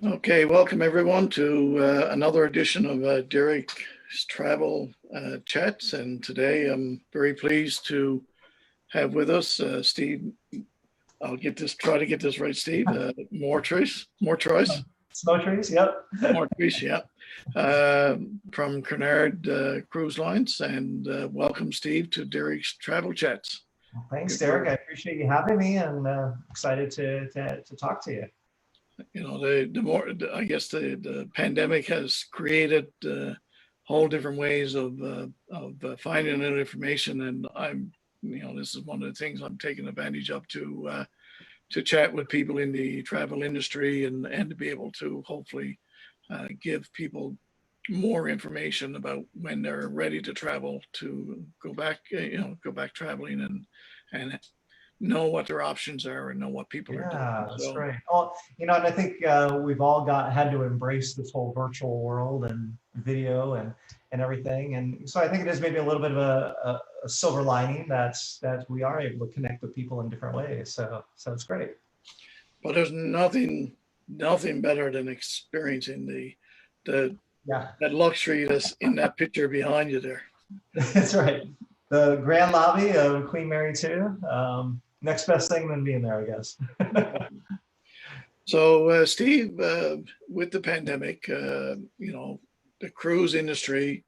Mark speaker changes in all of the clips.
Speaker 1: Okay, welcome everyone to another edition of Derek's Travel Chats. And today I'm very pleased to have with us Steve. Try to get this right, Steve. Mortroyce,
Speaker 2: Smotrys, yep.
Speaker 1: Mortroyce, yeah, from Cunard Cruise Lines. And welcome, Steve, to Derek's Travel Chats.
Speaker 2: Well, thanks, Derek. I appreciate you having me, and excited to talk to you.
Speaker 1: You know, I guess the pandemic has created whole different ways of finding out information, and this is one of the things I'm taking advantage of to chat with people in the travel industry and to be able to hopefully give people more information about when they're ready to travel to go back traveling and know what their options are and know what people are doing.
Speaker 2: Yeah, that's
Speaker 1: So,
Speaker 2: great. Well, and I think we've all had to embrace this whole virtual world and video and everything. And so I think it is maybe a little bit of a silver lining that we are able to connect with people in different ways. So it's great.
Speaker 1: but there's nothing better than experiencing the
Speaker 2: Yeah,
Speaker 1: that luxury that's in that picture behind you there.
Speaker 2: that's right. The grand lobby of Queen Mary 2. Next best thing than being there, I guess.
Speaker 1: So, Steve, with the pandemic, the cruise industry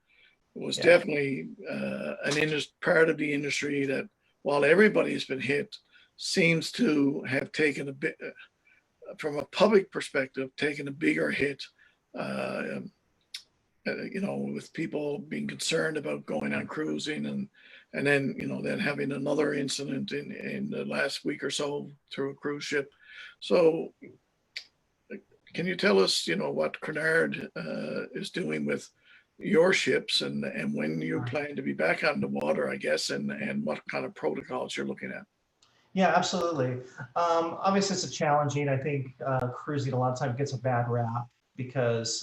Speaker 1: was
Speaker 2: Yeah.
Speaker 1: definitely part of the industry that, while everybody's been hit, seems to have taken a bit, from a public perspective, taken a bigger hit. Uh, with people being concerned about going on cruising and then having another incident in the last week or so through a cruise ship. So can you tell us, what Cunard is doing with your ships and when you plan to be back on the water, I guess, and what kind of protocols you're looking at?
Speaker 2: Yeah, absolutely. Obviously, it's a challenging. I think cruising a lot of times gets a bad rap because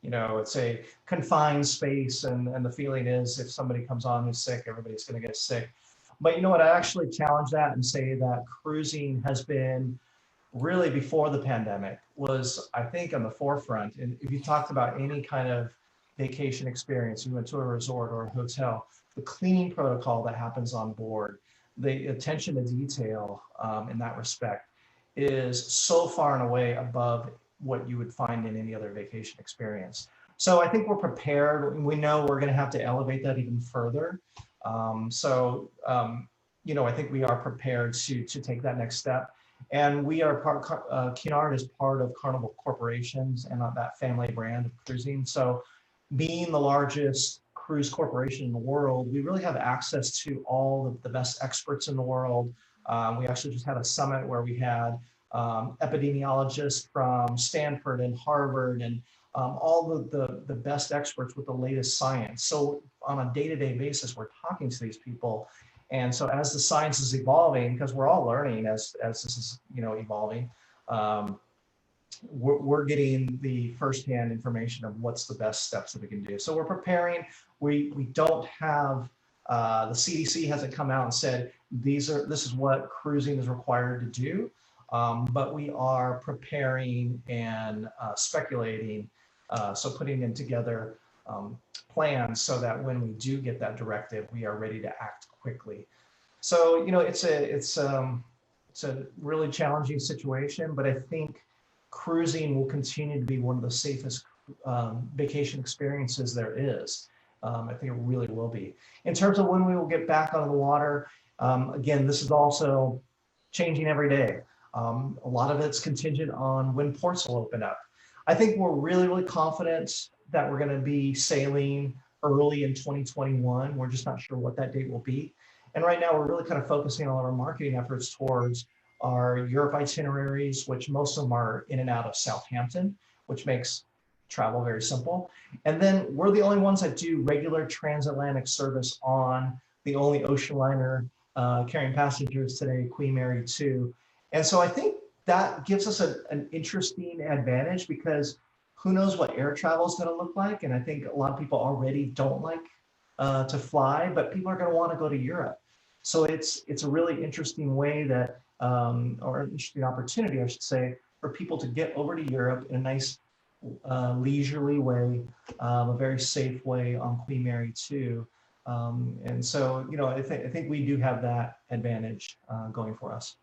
Speaker 2: it's a confined space, and the feeling is if somebody comes on who's sick, everybody's going to get sick. But you know what? I actually challenge that and say that cruising has been really before the pandemic was, I think, on the forefront. And if you talked about any kind of vacation experience, you went to a resort or a hotel, the cleaning protocol that happens on board, the attention to detail in that respect is so far and away above what you would find in any other vacation experience. So I think we're prepared. We know we're going to have to elevate that even further. I think we are prepared to take that next step. And we are Cunard is part of Carnival Corporations and that family brand of cruising. So being the largest cruise corporation in the world, we really have access to all of the best experts in the world. We actually just had a summit where we had epidemiologists from Stanford and Harvard and all the best experts with the latest science. So on a day-to-day basis, we're talking to these people. And so as the science is evolving, because we're all learning as this is evolving, we're getting the firsthand information of what's the best steps that we can do. So we're preparing. We don't have the CDC hasn't come out and said this is what cruising is required to do, but we are preparing and speculating. So putting in together plans so that when we do get that directive, we are ready to act quickly. So it's a really challenging situation, but I think cruising will continue to be one of the safest vacation experiences there is. I think it really will be. In terms of when we will get back on the water, again, this is also changing every day. A lot of it's contingent on when ports will open up. I think we're really, really confident that we're going to be sailing early in 2021. We're just not sure what that date will be. And right now, we're really kind of focusing on our marketing efforts towards our Europe itineraries, which most of them are in and out of Southampton, which makes travel very simple. And then we're the only ones that do regular transatlantic service on the only ocean liner carrying passengers today, Queen Mary 2. And so I think that gives us an interesting advantage because who knows what air travel is going to look like. And I think a lot of people already don't like to fly, but people are going to want to go to Europe. So it's a really interesting way that, or an interesting opportunity, I should say, for people to get over to Europe in a nice leisurely way, a very safe way on Queen Mary 2. And so, I think we do have that advantage going for us.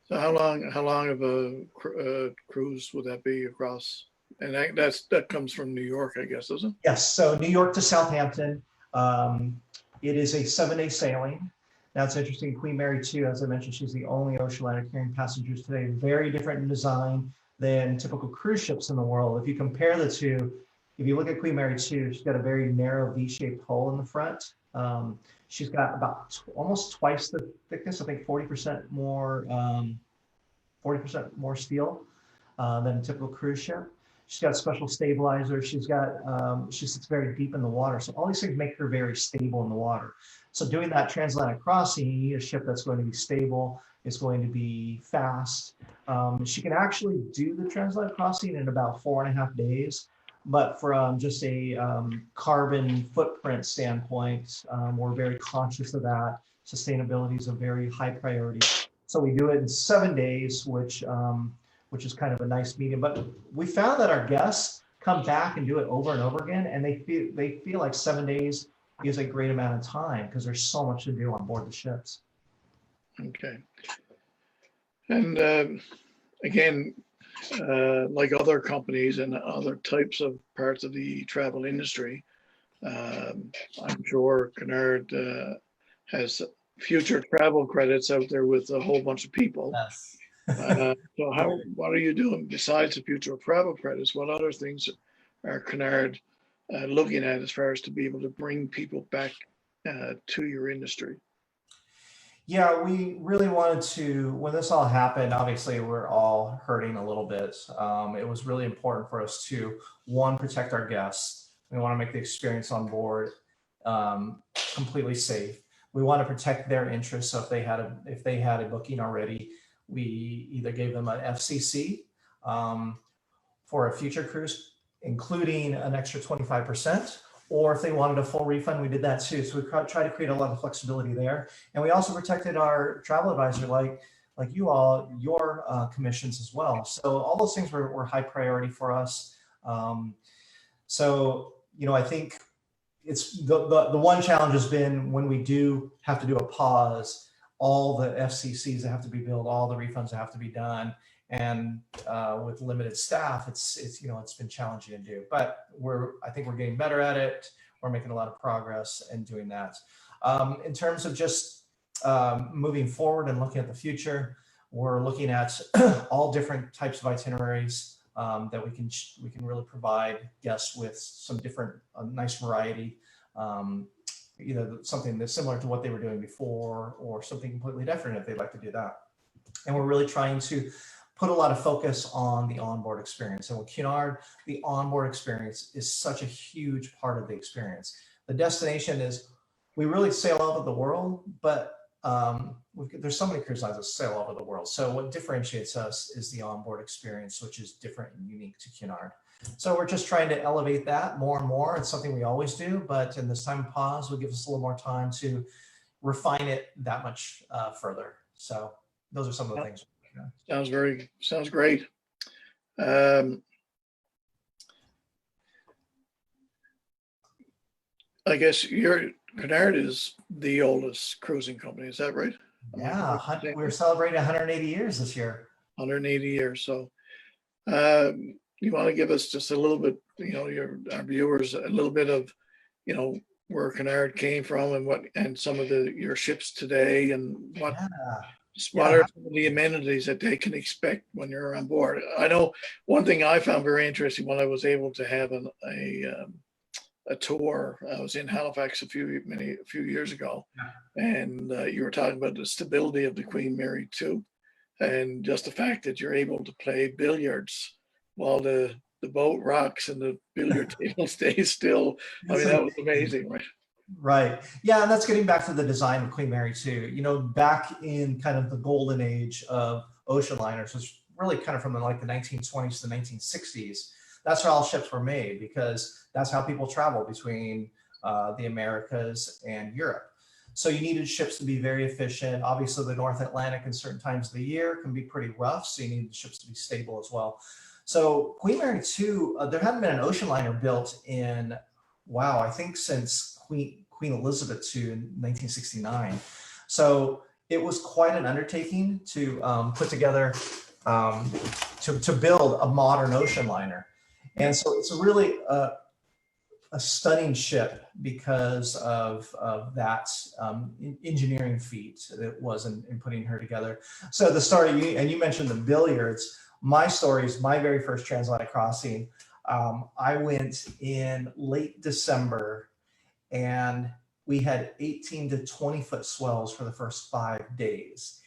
Speaker 1: So how long of a cruise would that be across? And that comes from New York, I guess, doesn't it?
Speaker 2: Yes. So New York to Southampton. It is a 7-day sailing. Now it's interesting. Queen Mary 2, as I mentioned, she's the only ocean liner carrying passengers today. Very different in design than typical cruise ships in the world. If you compare the two, if you look at Queen Mary 2, she's got a very narrow V-shaped hull in the front. She's got about almost twice the thickness, I think 40% more steel than a typical cruise ship. She's got special stabilizers. She sits very deep in the water. So all these things make her very stable in the water. So doing that transatlantic crossing, you need a ship that's going to be stable. It's going to be fast. She can actually do the transatlantic crossing in about 4.5 days. But from just a carbon footprint standpoint, we're very conscious of that. Sustainability is a very high priority. So we do it in 7 days, which is kind of a nice medium. But we found that our guests come back and do it over and over again, and they feel like 7 days is a great amount of time because there's so much to do on board the ships.
Speaker 1: Okay. And again, like other companies and other types of parts of the travel industry, I'm sure Cunard has future travel credits out there with a whole bunch of people.
Speaker 2: Yes.
Speaker 1: So what are you doing besides the future travel credits? What other things are Cunard looking at as far as to be able to bring people back to your industry?
Speaker 2: Yeah, we really wanted to, when this all happened, obviously we're all hurting a little bit. It was really important for us to, one, protect our guests. We want to make the experience on board completely safe. We want to protect their interests. So if they had a booking already, we either gave them an FCC for a future cruise, including an extra 25%, or if they wanted a full refund, we did that too. So we try to create a lot of flexibility there. And we also protected our travel advisor, like you all, your commissions as well. So all those things were high priority for us. So, I think it's the one challenge has been when we do have to do a pause, all the FCCs that have to be billed, all the refunds that have to be done. And with limited staff, it's been challenging to do, but I think we're getting better at it. We're making a lot of progress in doing that. In terms of just moving forward and looking at the future, we're looking at all different types of itineraries that we can really provide guests with some different nice variety. Either something that's similar to what they were doing before or something completely different if they'd like to do that. And we're really trying to put a lot of focus on the onboard experience. And with Cunard, the onboard experience is such a huge part of the experience. The destination is, we really sail all over the world, but there's so many cruise lines that sail all over the world. So what differentiates us is the onboard experience, which is different and unique to Cunard. So we're just trying to elevate that more and more. It's something we always do, but in this time of pause will give us a little more time to refine it that much further. So those are some of the things.
Speaker 1: Sounds great. I guess Cunard is the oldest cruising company. Is that right?
Speaker 2: Yeah, we're celebrating 180 years this year.
Speaker 1: 180 years. So you want to give us just a little bit, our viewers, a little bit of, where Cunard came from and some of your ships today and what are some of the amenities that they can expect when you're on board. I know one thing I found very interesting when I was able to have a tour. I was in Halifax a few years ago, and you were talking about the stability of the Queen Mary 2, and just the fact that you're able to play billiards while the boat rocks and the billiard table stays still. I mean, that was amazing, right?
Speaker 2: Right. Yeah, and that's getting back to the design of Queen Mary 2. Back in kind of the golden age of ocean liners, was really kind of from the 1920s to the 1960s. That's how all ships were made, because that's how people travel between the Americas and Europe. So you needed ships to be very efficient. Obviously, the North Atlantic in certain times of the year can be pretty rough, so you needed ships to be stable as well. So Queen Mary 2, there hadn't been an ocean liner built in, wow, I think since Queen Elizabeth II in 1969. So it was quite an undertaking to put together, to build a modern ocean liner. And so it's really a stunning ship because of that engineering feat that was in putting her together. So the story, and you mentioned the billiards, my story is my very first transatlantic crossing. I went in late December, and we had 18 to 20 foot swells for the first 5 days.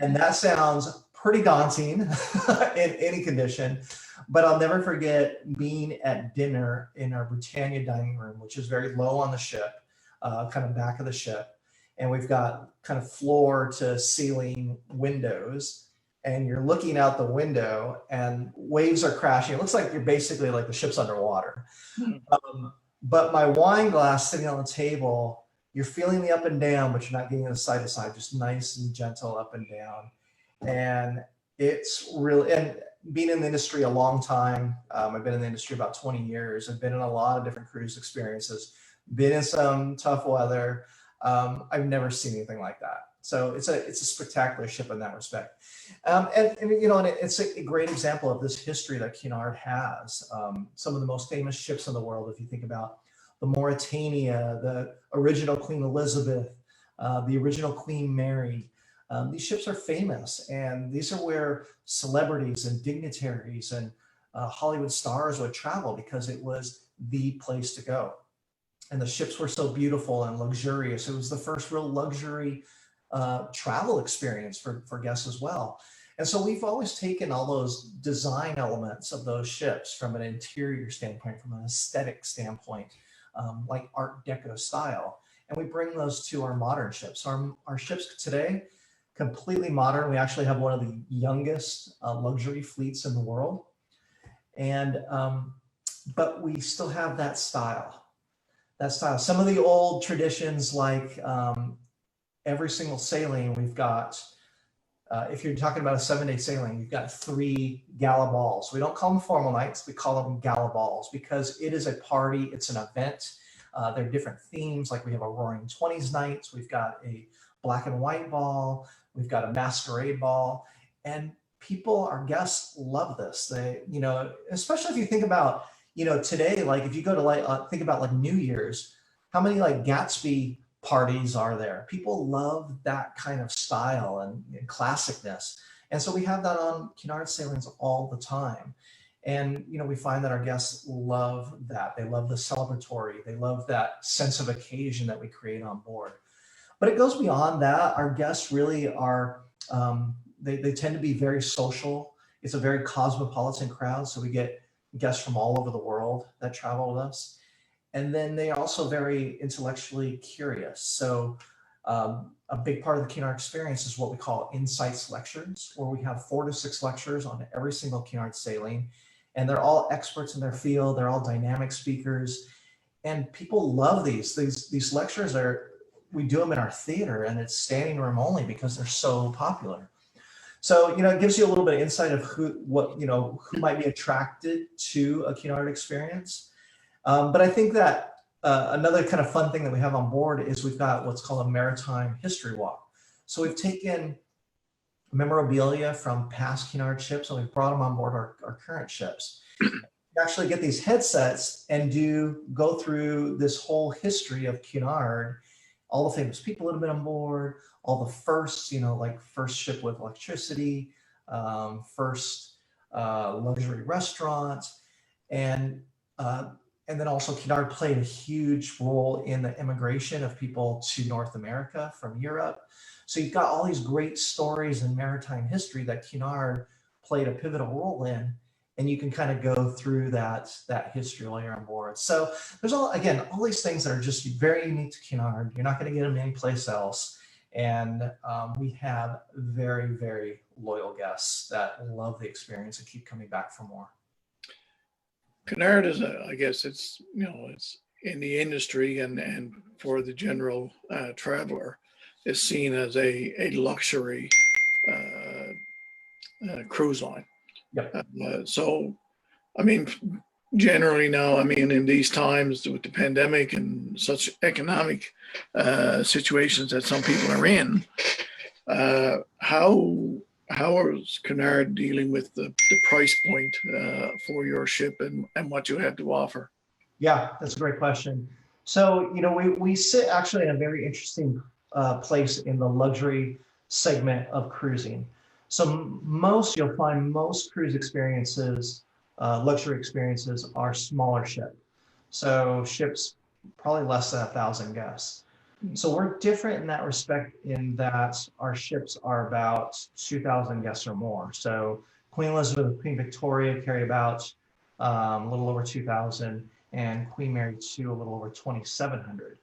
Speaker 2: And that sounds pretty daunting in any condition, but I'll never forget being at dinner in our Britannia dining room, which is very low on the ship, kind of back of the ship. And we've got kind of floor to ceiling windows, and you're looking out the window and waves are crashing. It looks like you're basically like the ship's underwater. But my wine glass sitting on the table, you're feeling the up and down, but you're not getting the side to side, just nice and gentle up and down. And it's really, and being in the industry a long time, I've been in the industry about 20 years. I've been in a lot of different cruise experiences, been in some tough weather. I've never seen anything like that. So it's a spectacular ship in that respect. And you know, and it's a great example of this history that Cunard has. Some of the most famous ships in the world, if you think about the Mauretania, the original Queen Elizabeth, the original Queen Mary. These ships are famous, and these are where celebrities and dignitaries and Hollywood stars would travel because it was the place to go. And the ships were so beautiful and luxurious. It was the first real luxury travel experience for guests as well. And so we've always taken all those design elements of those ships from an interior standpoint, from an aesthetic standpoint, like Art Deco style, and we bring those to our modern ships. Our ships today, completely modern. We actually have one of the youngest luxury fleets in the world. And, but we still have that style, Some of the old traditions, like every single sailing, we've got, if you're talking about a 7-day sailing, you've got 3 gala balls. We don't call them formal nights, we call them gala balls because it is a party, it's an event. There are different themes, like we have a Roaring 20s nights, we've got a black and white ball, we've got a masquerade ball, and people, our guests, love this. They, you know, especially if you think about, you know, today, like if you go to like think about like New Year's, how many like Gatsby parties are there? People love that kind of style and classicness, and so we have that on Cunard sailings all the time. And you know, we find that our guests love that. They love the celebratory. They love that sense of occasion that we create on board. But it goes beyond that. Our guests really are, they tend to be very social. It's a very cosmopolitan crowd. So we get guests from all over the world that travel with us. And then they are also very intellectually curious. So a big part of the Cunard experience is what we call insights lectures, where we have 4 to 6 lectures on every single Cunard sailing. And they're all experts in their field. They're all dynamic speakers. And people love these. These lectures are, we do them in our theater, and it's standing room only because they're so popular. So, you know, it gives you a little bit of insight of who might be attracted to a Cunard experience. But I think that another kind of fun thing that we have on board is we've got what's called a maritime history walk. So we've taken memorabilia from past Cunard ships, and we've brought them on board our current ships. You actually get these headsets and go through this whole history of Cunard, all the famous people that have been on board, all the firsts, you know, like first ship with electricity, first luxury restaurant, and then also Cunard played a huge role in the immigration of people to North America from Europe. So you've got all these great stories in maritime history that Cunard played a pivotal role in, and you can kind of go through that history while you're on board. So there's all these things that are just very unique to Cunard. You're not going to get them anyplace else. And we have very, very loyal guests that love the experience and keep coming back for more.
Speaker 1: Cunard is I guess it's, you know, in the industry and for the general traveler is seen as a luxury cruise line.
Speaker 2: Yep.
Speaker 1: So, I mean, generally now, I mean, in these times with the pandemic and such economic situations that some people are in, how is Cunard dealing with the price point for your ship and what you have to offer?
Speaker 2: Yeah, that's a great question. So, we sit actually in a very interesting place in the luxury segment of cruising. So you'll find most cruise experiences, luxury experiences, are smaller ship. So ships probably less than 1,000 guests. So we're different in that respect, in that our ships are about 2,000 guests or more. So Queen Elizabeth and Queen Victoria carry about a little over 2,000, and Queen Mary II a little over 2,700.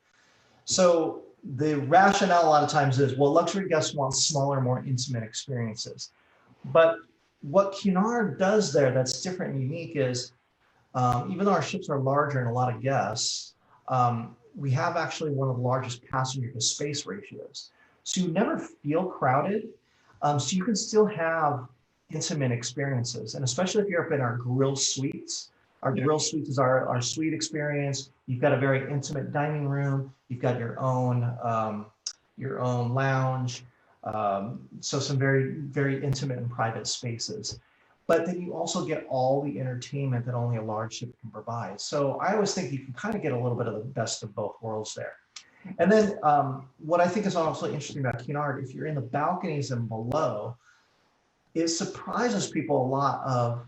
Speaker 2: So the rationale a lot of times is, well, luxury guests want smaller, more intimate experiences. But what Cunard does there that's different and unique is, even though our ships are larger and a lot of guests, we have actually one of the largest passenger to space ratios. So you never feel crowded. So you can still have intimate experiences. And especially if you're up in our grill suites. Our grill suite is our suite experience. You've got a very intimate dining room. You've got your own lounge. So some very, very intimate and private spaces. But then you also get all the entertainment that only a large ship can provide. So I always think you can kind of get a little bit of the best of both worlds there. And then what I think is also interesting about Cunard, if you're in the balconies and below, it surprises people a lot of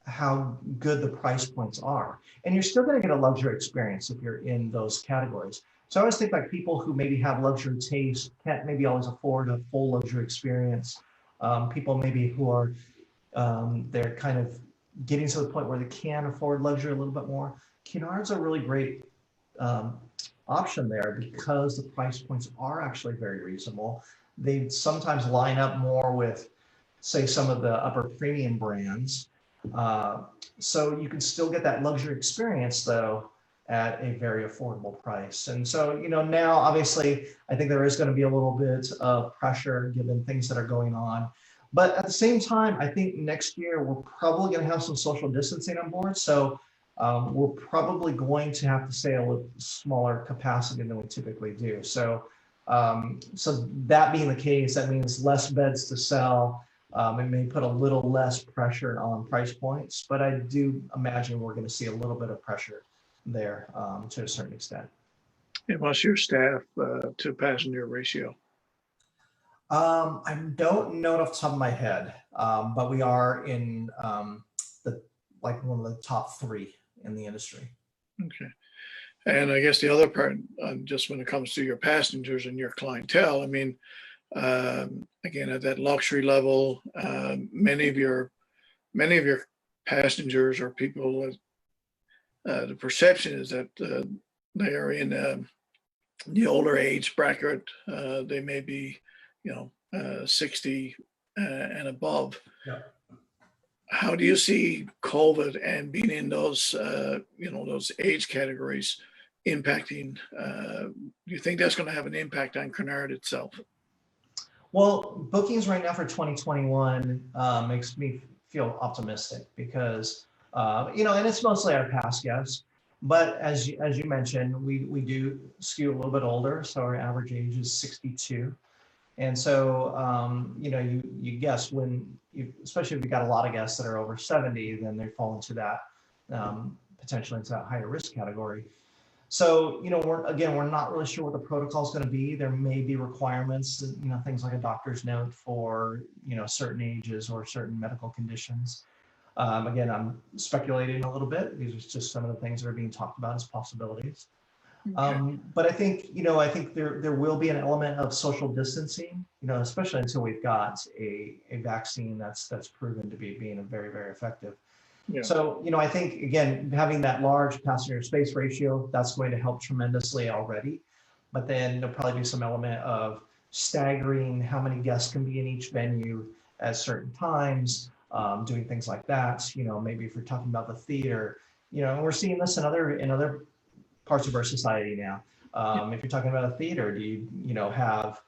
Speaker 2: how good the price points are. And you're still going to get a luxury experience if you're in those categories. So I always think like people who maybe have luxury taste can't maybe always afford a full luxury experience. People maybe who are, they're kind of getting to the point where they can afford luxury a little bit more. Cunard's a really great option there because the price points are actually very reasonable. They sometimes line up more with, say, some of the upper premium brands. So you can still get that luxury experience though at a very affordable price. And so, now obviously I think there is going to be a little bit of pressure given things that are going on. But at the same time, I think next year we're probably going to have some social distancing on board. So we're probably going to have to stay a little smaller capacity than we typically do. So, so that being the case, that means less beds to sell. It may put a little less pressure on price points, but I do imagine we're going to see a little bit of pressure there to a certain extent.
Speaker 1: And what's your staff to passenger ratio?
Speaker 2: I don't know it off the top of my head, but we are in one of the top 3 in the industry.
Speaker 1: Okay. And I guess the other part, just when it comes to your passengers and your clientele, I mean, again, at that luxury level, many of your passengers or people, the perception is that they are in the older age bracket. They may be, 60 and above.
Speaker 2: Yeah.
Speaker 1: How do you see COVID and being in those, those age categories impacting? Do you think that's going to have an impact on Cunard itself?
Speaker 2: Well, bookings right now for 2021 makes me feel optimistic because, and it's mostly our past guests. But as you mentioned, we do skew a little bit older, so our average age is 62. And so, you guess especially if you've got a lot of guests that are over 70, then they fall into that, potentially into that higher risk category. So, we're not really sure what the protocol is going to be. There may be requirements, things like a doctor's note for, certain ages or certain medical conditions. Again, I'm speculating a little bit. These are just some of the things that are being talked about as possibilities. Okay. But I think, there will be an element of social distancing, especially until we've got a vaccine that's proven to be being very, very effective. Yeah. So, I think, again, having that large passenger space ratio, that's going to help tremendously already. But then there'll probably be some element of staggering how many guests can be in each venue at certain times, doing things like that. Maybe if you're talking about the theater, we're seeing this in other parts of our society now. If you're talking about a theater, do you know, have,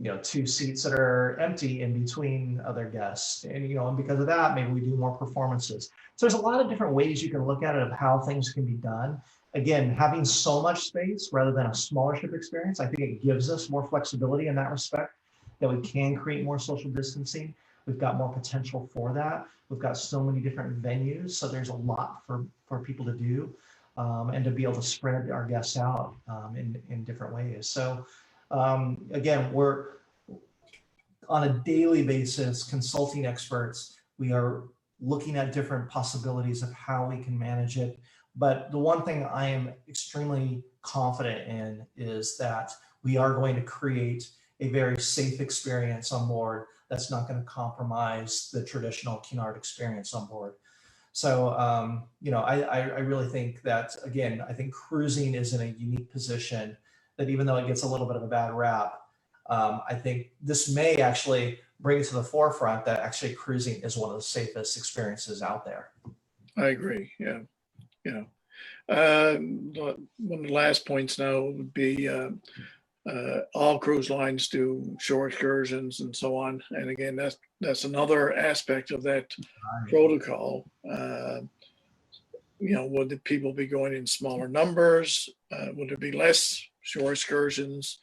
Speaker 2: you know, 2 seats that are empty in between other guests, and, you know, and because of that, maybe we do more performances. So there's a lot of different ways you can look at it of how things can be done. Again, having so much space rather than a smaller ship experience, I think it gives us more flexibility in that respect, that we can create more social distancing. We've got more potential for that. We've got so many different venues, so there's a lot for people to do, and to be able to spread our guests out in different ways. So again, we're on a daily basis consulting experts. We are looking at different possibilities of how we can manage it. But the one thing I am extremely confident in is that we are going to create a very safe experience on board that's not going to compromise the traditional Cunard experience on board. So, you know, I really think that, again, I think cruising is in a unique position that, even though it gets a little bit of a bad rap, I think this may actually bring it to the forefront that actually cruising is one of the safest experiences out there.
Speaker 1: I agree. Yeah. Yeah. One of the last points now would be all cruise lines do shore excursions and so on. And again, that's another aspect of that protocol. You know, would the people be going in smaller numbers? Would there be less shore excursions?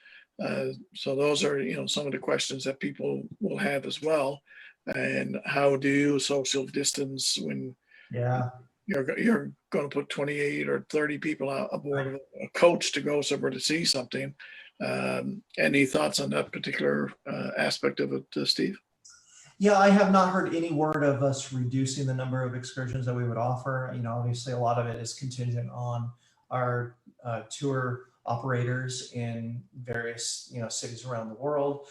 Speaker 1: So those are, you know, some of the questions that people will have as well. And how do you social distance when you're going to put 28 or 30 people out aboard a coach to go somewhere to see something? Any thoughts on that particular aspect of it, Steve?
Speaker 2: Yeah, I have not heard any word of us reducing the number of excursions that we would offer. You know, obviously a lot of it is contingent on our tour operators in various, you know, cities around the world.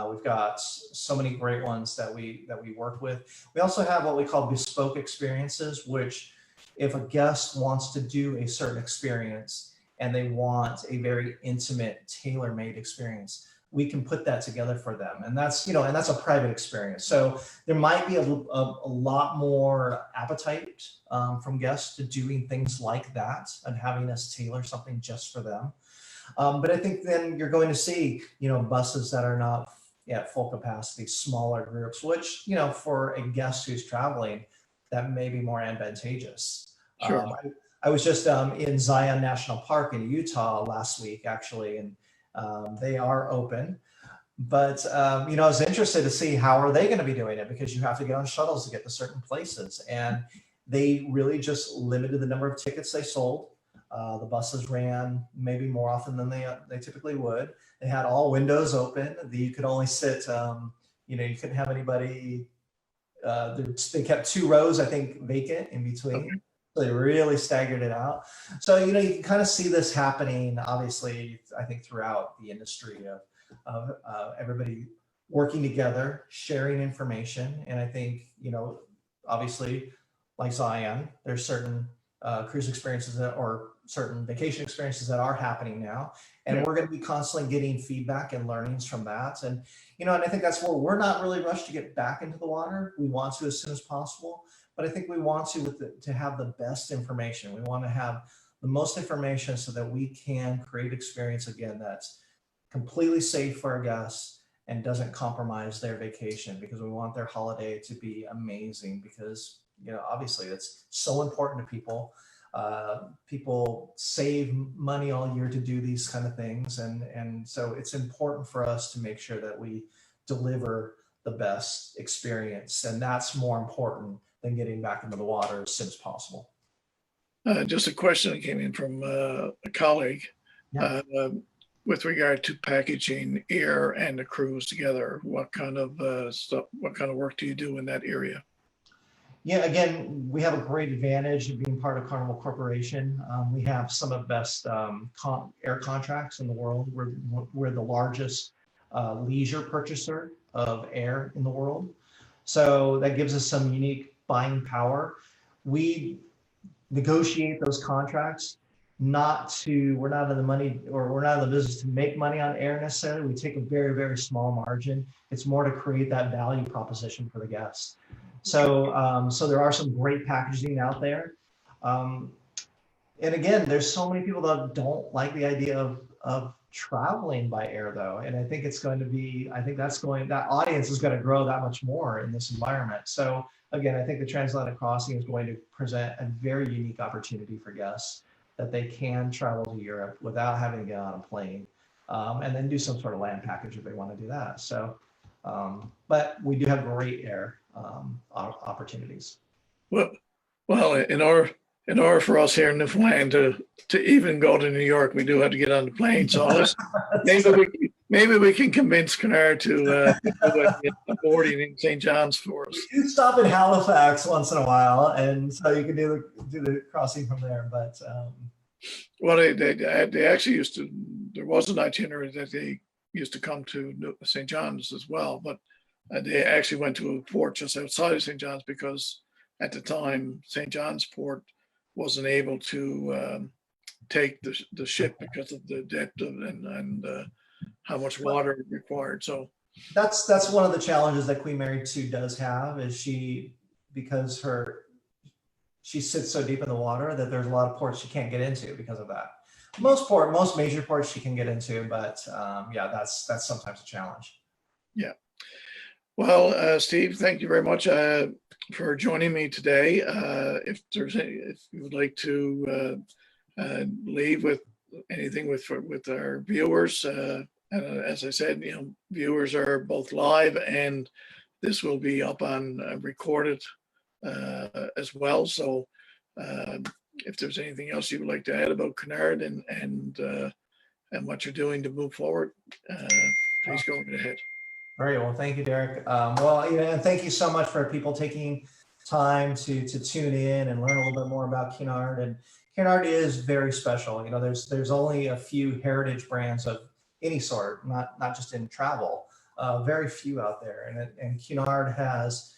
Speaker 2: We've got so many great ones that we work with. We also have what we call bespoke experiences, which if a guest wants to do a certain experience and they want a very intimate, tailor-made experience, we can put that together for them. And that's, you know, and that's a private experience. So there might be a lot more appetite from guests to doing things like that and having us tailor something just for them. But I think then you're going to see, you know, buses that are not at full capacity, smaller groups, which, you know, for a guest who's traveling, that may be more advantageous.
Speaker 1: Sure.
Speaker 2: I was just in Zion National Park in Utah last week, actually, and they are open. But, you know, I was interested to see how are they going to be doing it, because you have to get on shuttles to get to certain places. And they really just limited the number of tickets they sold. The buses ran maybe more often than they typically would. They had all windows open. You could only sit, you know, you couldn't have anybody. They kept 2 rows, I think, vacant in between. Okay. So they really staggered it out. So, you know, you can kind of see this happening, obviously, I think, throughout the industry of everybody working together, sharing information. And I think, you know, obviously, like Zion, there's certain cruise experiences or certain vacation experiences that are happening now. And we're going to be constantly getting feedback and learnings from that. And, you know, and I think that's where we're not really rushed to get back into the water. We want to as soon as possible. But I think we want to have the best information. We want to have the most information so that we can create experience again that's completely safe for our guests and doesn't compromise their vacation, because we want their holiday to be amazing, because, you know, obviously it's so important to people. People save money all year to do these kind of things. And so it's important for us to make sure that we deliver the best experience. And that's more important than getting back into the water as soon as possible.
Speaker 1: Just a question that came in from a colleague with regard to packaging air and the cruise together. What kind of work do you do in that area?
Speaker 2: Yeah, again, we have a great advantage of being part of Carnival Corporation. We have some of the best air contracts in the world. We're the largest leisure purchaser of air in the world. So that gives us some unique buying power. We negotiate those contracts we're not in the money, or we're not in the business to make money on air necessarily. We take a very, very small margin. It's more to create that value proposition for the guests. So, so there are some great packaging out there. And again, there's so many people that don't like the idea of traveling by air though. And I think it's going to be, I think that audience is going to grow that much more in this environment. So again, I think the transatlantic crossing is going to present a very unique opportunity for guests that they can travel to Europe without having to get on a plane, and then do some sort of land package if they want to do that. So, but we do have great air opportunities.
Speaker 1: Well, well, in order for us here in Newfoundland to even go to New York, we do have to get on the plane. So maybe we can convince Cunard to do a boarding in St. John's for us.
Speaker 2: You stop in Halifax once in a while, and so you can do the crossing from there. But
Speaker 1: well, they actually used to. There was an itinerary that they used to come to St. John's as well, but they actually went to a port just outside of St. John's because at the time St. John's port wasn't able to take the ship because of the depth of and how much water it required. So
Speaker 2: that's one of the challenges that Queen Mary 2 does have, is because she sits so deep in the water that there's a lot of ports she can't get into because of that. Most major ports she can get into, but yeah, that's sometimes a challenge.
Speaker 1: Yeah. Well, Steve, thank you very much for joining me today. If you would like to leave with anything with our viewers, as I said, viewers are both live and this will be up on recorded as well. So if there's anything else you would like to add about Cunard and what you're doing to move forward, please go ahead.
Speaker 2: All right. Well, thank you, Derek. Well, and thank you so much for people taking time to tune in and learn a little bit more about Cunard. And Cunard is very special. There's only a few heritage brands of any sort, not just in travel, very few out there. And Cunard has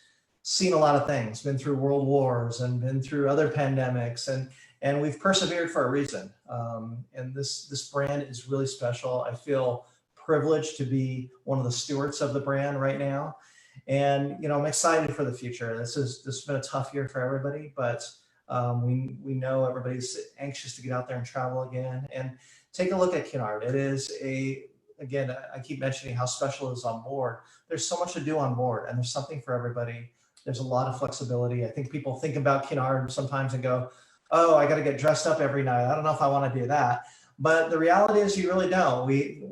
Speaker 2: seen a lot of things, been through world wars and been through other pandemics, and we've persevered for a reason. And this brand is really special. I feel privileged to be one of the stewards of the brand right now. And, I'm excited for the future. This has been a tough year for everybody, but we know everybody's anxious to get out there and travel again. And take a look at Cunard. It is again, I keep mentioning how special it is on board. There's so much to do on board, and there's something for everybody. There's a lot of flexibility. I think people think about Cunard sometimes and go, oh, I got to get dressed up every night. I don't know if I want to do that. But the reality is you really don't.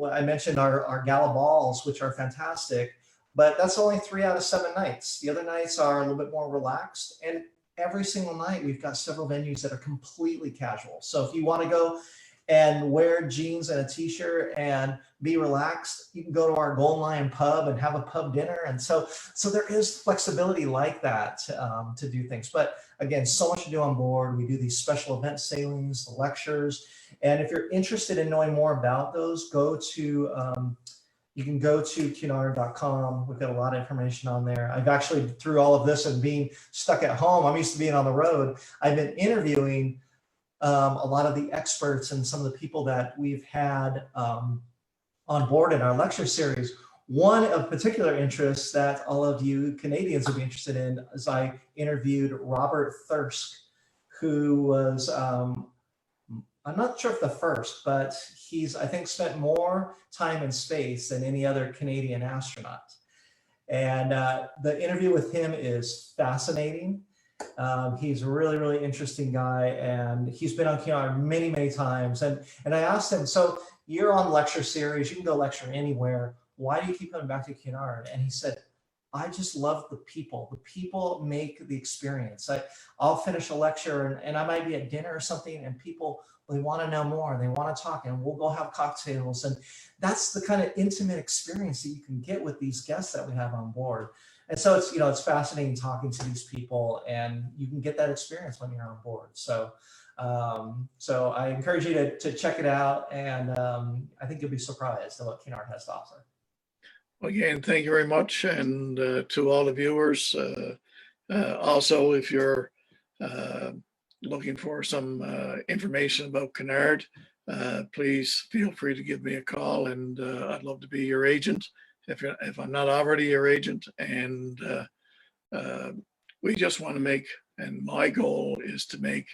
Speaker 2: I mentioned our gala balls, which are fantastic, but that's only 3 out of 7 nights. The other nights are a little bit more relaxed. And every single night, we've got several venues that are completely casual. So if you want to go and wear jeans and a t-shirt and be relaxed, you can go to our Golden Lion pub and have a pub dinner. And so there is flexibility like that to do things. But again, so much to do on board. We do these special event sailings, the lectures. And if you're interested in knowing more about those, you can go to cunard.com. We've got a lot of information on there. I've actually, through all of this and being stuck at home, I'm used to being on the road. I've been interviewing a lot of the experts and some of the people that we've had on board in our lecture series. One of particular interest that all of you Canadians would be interested in is I interviewed Robert Thirsk, who was, I'm not sure if the first, but he's, I think, spent more time in space than any other Canadian astronaut. And the interview with him is fascinating. He's a really, really interesting guy, and he's been on Cunard many, many times. And I asked him, so you're on lecture series, you can go lecture anywhere. Why do you keep coming back to Cunard? And he said, I just love the people. The people make the experience. I'll finish a lecture and I might be at dinner or something, and people, they want to know more. They want to talk, and we'll go have cocktails. And that's the kind of intimate experience that you can get with these guests that we have on board. And so it's fascinating talking to these people, and you can get that experience when you're on board. So I encourage you to check it out, and I think you'll be surprised at what Cunard has to offer.
Speaker 1: Again, thank you very much, and to all the viewers. Also, if you're looking for some information about Cunard, please feel free to give me a call, and I'd love to be your agent if I'm not already your agent. And we just want to make, and my goal is to make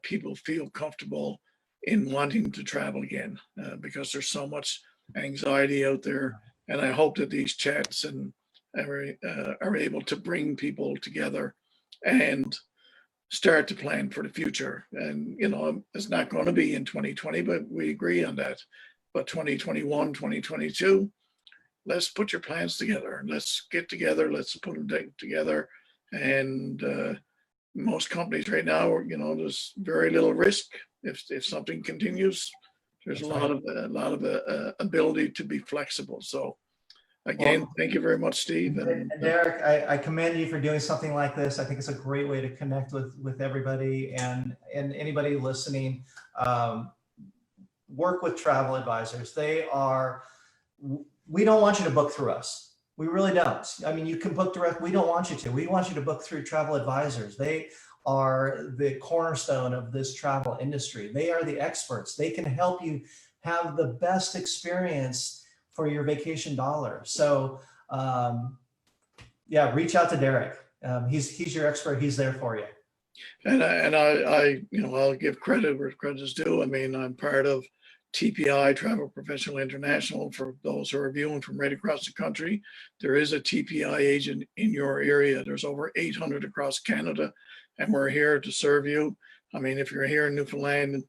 Speaker 1: people feel comfortable in wanting to travel again, because there's so much anxiety out there. And I hope that these chats and are able to bring people together and start to plan for the future. And, you know, it's not going to be in 2020, but we agree on that. But 2021, 2022, let's put your plans together. Let's get together. Let's put them together. And most companies right now, you know, there's very little risk. If something continues, there's
Speaker 2: That's
Speaker 1: a lot of ability to be flexible. So again,
Speaker 2: Well,
Speaker 1: thank you very much, Steve.
Speaker 2: And Derek, I commend you for doing something like this. I think it's a great way to connect with everybody and anybody listening. Work with travel advisors. We don't want you to book through us. We really don't. I mean, you can book direct. We don't want you to. We want you to book through travel advisors. They are the cornerstone of this travel industry. They are the experts. They can help you have the best experience for your vacation dollar. So yeah, reach out to Derek. He's your expert. He's there for you.
Speaker 1: And I, you know, I'll give credit where credit is due. I mean, I'm part of TPI, Travel Professional International. For those who are viewing from right across the country, there is a TPI agent in your area. There's over 800 across Canada, and we're here to serve you. I mean, if you're here in Newfoundland,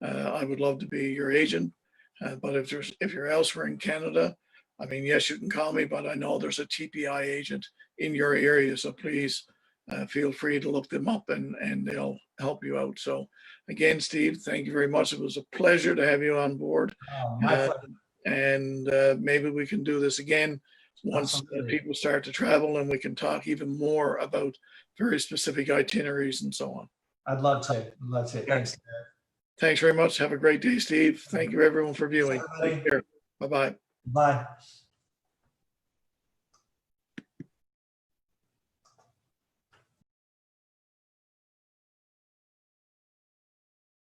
Speaker 1: I would love to be your agent. But if you're elsewhere in Canada, I mean, yes, you can call me, but I know there's a TPI agent in your area. So please feel free to look them up, and they'll help you out. So again, Steve, thank you very much. It was a pleasure to have you on board.
Speaker 2: My pleasure.
Speaker 1: And maybe we can do this again once people start to travel, and we can talk even more about very specific itineraries and so on.
Speaker 2: I'd love to. Thanks.
Speaker 1: Thanks very much. Have a great day, Steve. Thank you, everyone, for viewing. Take care. Bye-bye.
Speaker 2: Bye.